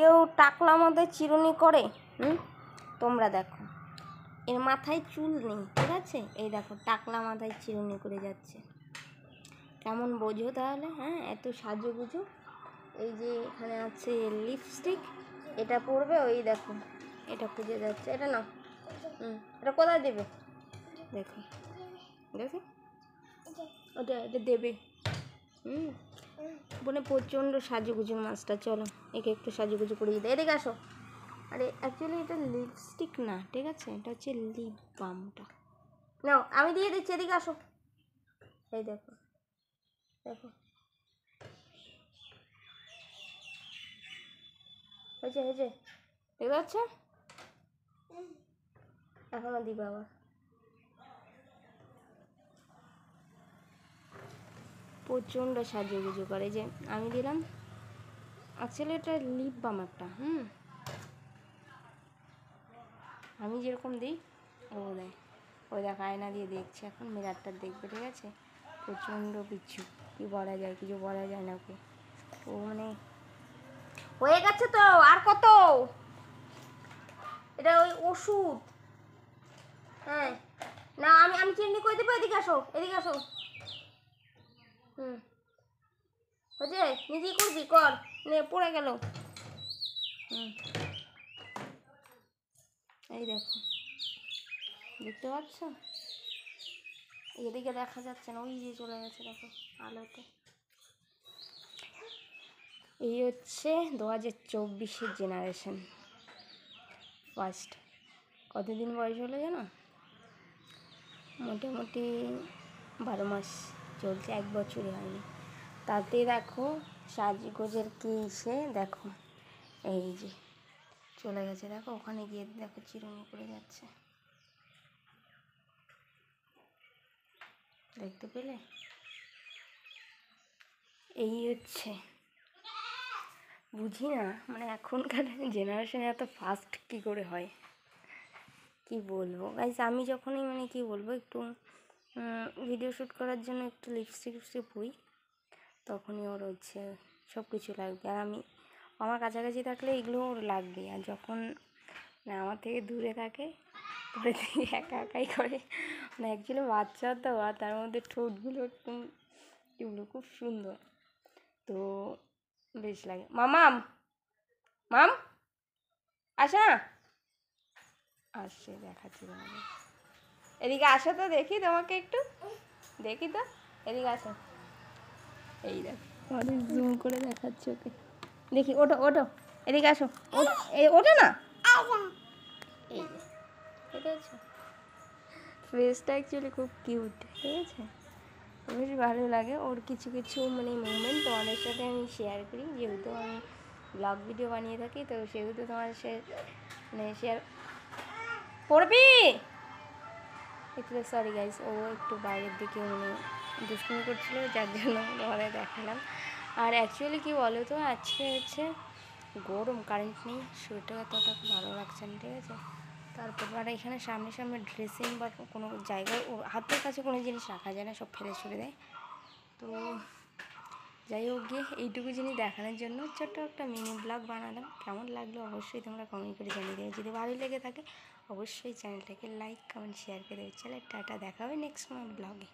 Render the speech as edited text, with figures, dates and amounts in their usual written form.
কেউ টাকলা মাথায় চিরুনি করে? তোমরা দেখো, এর মাথায় চুল নেই, ঠিক আছে? এই দেখো টাকলা মাথায় চিরুনি করে যাচ্ছে। কেমন বোঝো তাহলে? হ্যাঁ, এত সাজুগুজু। এই যে এখানে আছে লিপস্টিক, এটা পরবে। ওই দেখো এটা খুঁজে যাচ্ছে, এটা না। এটা কোথায় দেবে? দেখো দেখো, ওটা এটা দেবে। বোনে প্রচণ্ড সাজুগুজুর মাছটা। চলো একে একটু সাজুগুজু করে দিতে। এদিকে আসো। আরে অ্যাকচুয়ালি এটা লিপস্টিক না, ঠিক আছে? এটা হচ্ছে লিপ বামটা। নাও আমি দিয়ে দিচ্ছি, এদিকে আসো। এই দেখো দেখো, হয়েছে হয়েছে, ঠিক আছে? এখনো দিবা আবার? প্রচণ্ড সাজুগুজু করে। যে আমি দিলাম, অ্যাকচুয়ালি এটা লিপ বাম একটা। আমি যেরকম দিই ও দেয়। ওই দেখো আয়না দিয়ে দেখছে, এখন মিরারটা দেখবে, ঠিক আছে? প্রচণ্ড পিচ্ছু, কি বলা যায়, কিছু বলা যায় না ওকে। ও মানে হয়ে গেছে তো, আর কত? এটা ওই ওষুধ। হ্যাঁ না, আমি আমি চিনি করে দেবো। এদিকে আসো, এদিকে আসো। হয়েছে, নিজেই করবি, কর। নে, পড়ে গেল। এই দেখো, দেখতে পাচ্ছ? এদিকে দেখা যাচ্ছে না, ওই যে চলে গেছে দেখো আলোতে। এই হচ্ছে 2024-এর জেনারেশন ফার্স্ট। কতদিন বয়স হলো জানো? মোটামুটি 12 মাস চলছে, 1 বছরই হয়নি। তাতে দেখো সাজগোজের কি সে দেখো, এই যে চলে গেছে দেখো, ওখানে গিয়ে দেখো চিরুনি করে যাচ্ছে, দেখতে পেলে? এই হচ্ছে, বুঝি না মানে এখনকার জেনারেশনে এত ফাস্ট কী করে হয়, কি বলবো গাইস। আমি যখনই মানে কি বলবো একটু ভিডিও শ্যুট করার জন্য একটু লিপস্টিক পুই, তখনই ওর হচ্ছে সব কিছু লাগবে। আর আমি আমার কাছাকাছি থাকলে এগুলো ওর লাগবে, আর যখন মানে আমার থেকে দূরে থাকে দূরে থেকে একা একাই করে। মানে অ্যাকচুয়ালি বাচ্চা তো, আর তার মধ্যে ঠোঁটগুলো একটু কী বলবো, খুব সুন্দর, তো বেশ লাগে। মামাম মাম আসে না, আসছে, দেখাচ্ছি তোমাকে। এদিকে আসো তো, দেখি তোমাকে একটু, দেখি তো, এদিকে আসো। এই দেখো অনেক জুম করে দেখাচ্ছি ওকে, দেখি। ওঠো ওঠো, এদিকে আসো। ওঠো না, এই যে ঠিক আছে। ফেসটা অ্যাকচুয়ালি খুব কিউট, ঠিক আছে? বেশ ভালো লাগে ওর কিছু কিছু মানে মুভমেন্ট তোমাদের সাথে আমি শেয়ার করি, যেহেতু আমি ব্লগ ভিডিও বানিয়ে থাকি, তো সেহেতু তোমার মানে শেয়ার করবি। একটু সরি গাইস, ও একটু বাইরের দিকে মানে দুষ্টুমি করছিল, যার জন্য তোমাদের দেখালাম। আর অ্যাকচুয়ালি কী বলো তো, আজকে হচ্ছে গরম, কারেন্ট নেই, শরীরটা অতটা ভালো লাগছে না, ঠিক আছে? তারপর আর এখানে সামনে সামনে ড্রেসিং বা কোনো জায়গায় ওর হাতের কাছে কোনো জিনিস রাখা যায় না, সব ফেলে ছুড়ে দেয়। তো যাই হোক গিয়ে এইটুকু জিনিস দেখানোর জন্য ছোট্ট একটা মিনি ব্লগ বানালাম। কেমন লাগলো অবশ্যই তোমরা কমেন্ট করে জানিয়ে দেবে। যদি ভালো লেগে থাকে অবশ্যই চ্যানেলটাকে লাইক কমেন্ট শেয়ার করে দেবে। চলো টাটা, দেখা হবে নেক্সট ব্লগে।